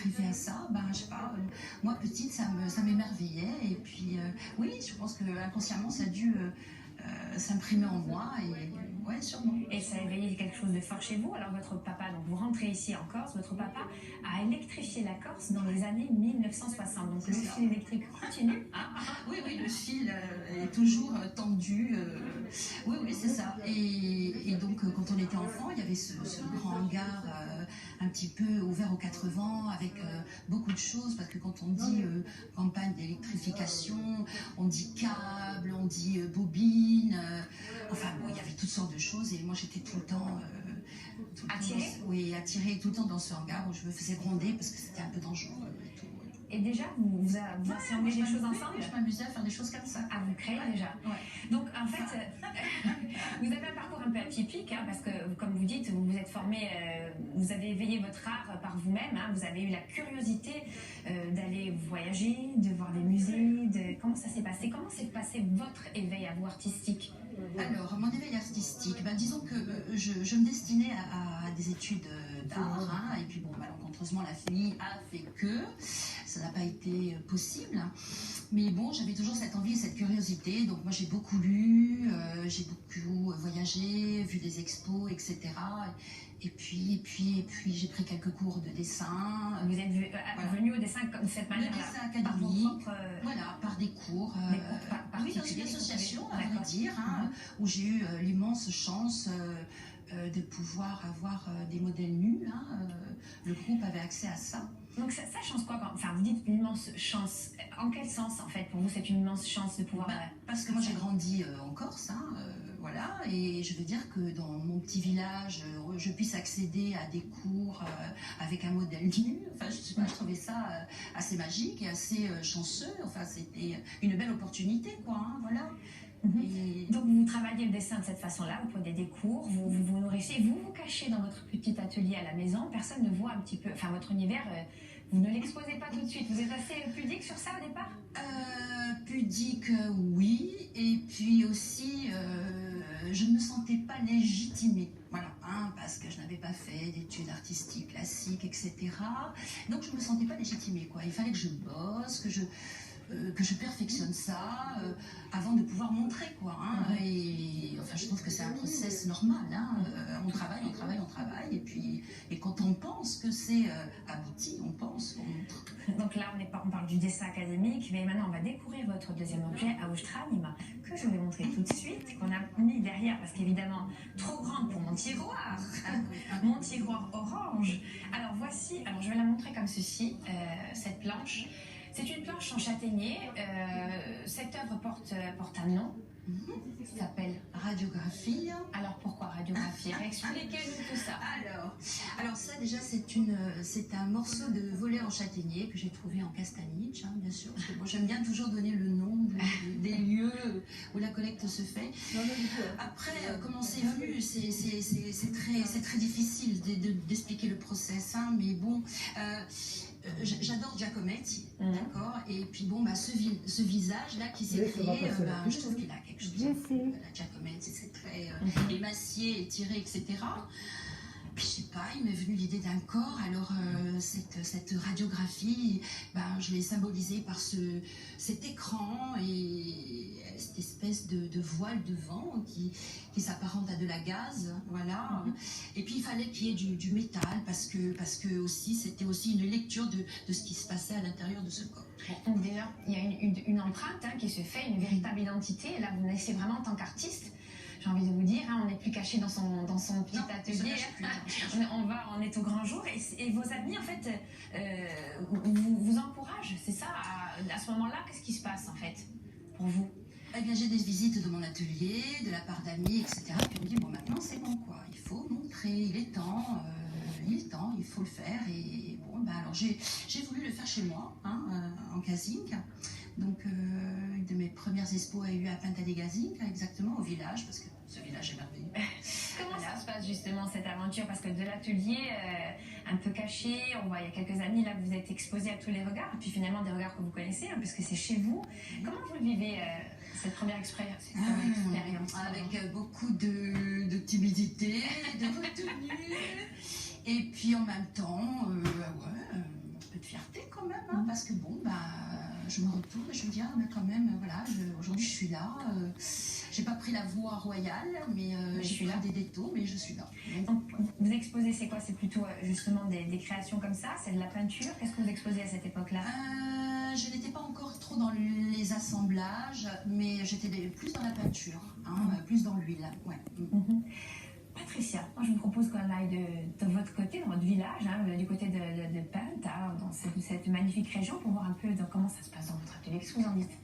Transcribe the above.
arriver à ça, ben, je sais pas, moi petite, ça m'émerveillait. Et puis, oui, je pense que inconsciemment, ça a dû s'imprimer en moi. Et ouais, sûrement. Et ça a éveillé quelque chose de fort chez vous. Alors votre papa, donc vous rentrez ici en Corse, votre papa a électrifié la Corse dans les années 1960. Donc le fil électrique continue. Oui, oui, le fil est toujours tendu. Oui, oui, c'est ça. Et donc, quand on était enfant, il y avait ce grand hangar un petit peu ouvert aux quatre vents avec beaucoup de choses. Parce que quand on dit campagne d'électrification, on dit câble, on dit bobine. Enfin, bon, il y avait toutes sortes de choses. Et moi, j'étais tout le temps... attirée attirée tout le temps dans ce hangar où je me faisais gronder parce que c'était un peu dangereux et tout. Et déjà, vous assembler des choses ensemble? Je m'amusais à faire des choses comme ça. À vous créer déjà. Ouais. Donc en fait, vous avez un parcours un peu atypique, hein, parce que comme vous dites, vous vous êtes formé, vous avez éveillé votre art par vous-même, hein, vous avez eu la curiosité d'aller voyager, de voir des musées, comment ça s'est passé? Comment s'est passé votre éveil à vous artistique? Alors, mon éveil artistique, ben, disons que je me destinais à des études d'art, hein, et puis bon, malencontreusement, la famille a fait que ça n'a pas été possible. Mais bon, j'avais toujours cette envie et cette curiosité, donc moi j'ai beaucoup lu, j'ai beaucoup voyagé, vu des expos, etc. Et puis j'ai pris quelques cours de dessin. Vous êtes venu au dessin de cette manière-là? Le dessin académique, voilà, par des cours. Oui, dans une association, à vrai dire, hein, où j'ai eu l'immense chance de pouvoir avoir des modèles nus. Hein, le groupe avait accès à ça. Donc ça change quoi? Enfin, vous dites une immense chance. En quel sens, en fait, pour vous, c'est une immense chance de pouvoir... Parce que moi, j'ai grandi en Corse, hein, voilà, et je veux dire que dans mon petit village, je puisse accéder à des cours avec un modèle nu. Enfin, je sais pas, je trouvais ça assez magique et assez chanceux. Enfin, c'était une belle opportunité, quoi, hein, voilà. Et... Donc vous travaillez le dessin de cette façon-là, vous prenez des cours, vous nourrissez, vous vous cachez dans votre petit atelier à la maison, personne ne voit un petit peu, enfin votre univers, vous ne l'exposez pas tout de suite. Vous êtes assez pudique sur ça au départ? Pudique, oui, et puis aussi je ne me sentais pas légitimée, voilà, hein, parce que je n'avais pas fait d'études artistiques classiques, etc. Donc je ne me sentais pas légitimée, quoi. Il fallait que je bosse, que je perfectionne ça avant de pouvoir montrer, quoi. Hein. Et enfin, je trouve que c'est un process normal. Hein. On travaille, et quand on pense que c'est abouti, on pense, on montre. Donc là, on parle du dessin académique, mais maintenant on va découvrir votre deuxième objet, Austranim, que je vais montrer tout de suite, qu'on a mis derrière, parce qu'évidemment, trop grande pour mon tiroir. Mon tiroir orange. Alors voici, je vais la montrer comme ceci, cette planche. C'est une planche en châtaignier. Cette œuvre porte un nom. Ça s'appelle Radiographie. Alors pourquoi radiographie? Expliquez-nous tout ça. Alors ça déjà c'est un morceau de volet en châtaignier que j'ai trouvé en Castaniche, hein, bien sûr, parce que moi j'aime bien toujours donner le nom des lieux où la collecte se fait. Après, comment c'est venu, c'est très difficile d'expliquer le process, hein, mais bon. J'adore Giacometti, d'accord, et puis bon, ce visage-là qui s'est créé, je trouve qu'il a quelque chose. La Giacometti, c'est très émacié, étiré, etc. Puis je sais pas, il m'est venu l'idée d'un corps, alors cette radiographie, je l'ai symbolisée par cet écran et cette espèce de voile devant qui s'apparente à de la gaze, voilà. Et puis il fallait qu'il y ait du métal parce que aussi c'était aussi une lecture de ce qui se passait à l'intérieur de ce corps. Donc d'ailleurs, il y a une empreinte, hein, qui se fait, une véritable identité. Là, vous naissez vraiment en tant qu'artiste. J'ai envie de vous dire, hein, on n'est plus caché dans son petit atelier. On est au grand jour. Et vos amis, en fait, vous encouragent, c'est ça? À ce moment-là, qu'est-ce qui se passe, en fait, pour vous? Eh bien, j'ai des visites de mon atelier, de la part d'amis, etc. Puis on me dit, bon, maintenant, c'est bon, quoi. Il faut montrer, il est temps, il faut le faire. Et bon, alors, j'ai voulu le faire chez moi, hein, en Casing. Donc, une de mes premières expos a eu à Pintadegazing, exactement, au village, parce que ce village est merveilleux. Comment ça se passe justement cette aventure? Parce que de l'atelier un peu caché, on voit il y a quelques années là vous êtes exposé à tous les regards, et puis finalement des regards que vous connaissez, hein, puisque c'est chez vous. Comment vous le vivez cette première expérience? Avec beaucoup de timidité, de retenue, et puis en même temps, parce que bon, bah, je me retourne et je me dis, ah, mais quand même, voilà, aujourd'hui je suis là. J'ai pas pris la voie royale, mais j'ai pris des détours, mais je suis là. Donc, vous exposez, c'est quoi? C'est plutôt justement des créations comme ça? C'est de la peinture? Qu'est-ce que vous exposez à cette époque-là? Je n'étais pas encore trop dans les assemblages, mais j'étais plus dans la peinture, hein, plus dans l'huile. Ouais. Patricia, moi je vous propose qu'on aille de votre côté, dans votre village, hein, du côté de Penta, dans cette magnifique région, pour voir un peu comment ça se passe dans votre atelier. Qu'est-ce que vous en dites?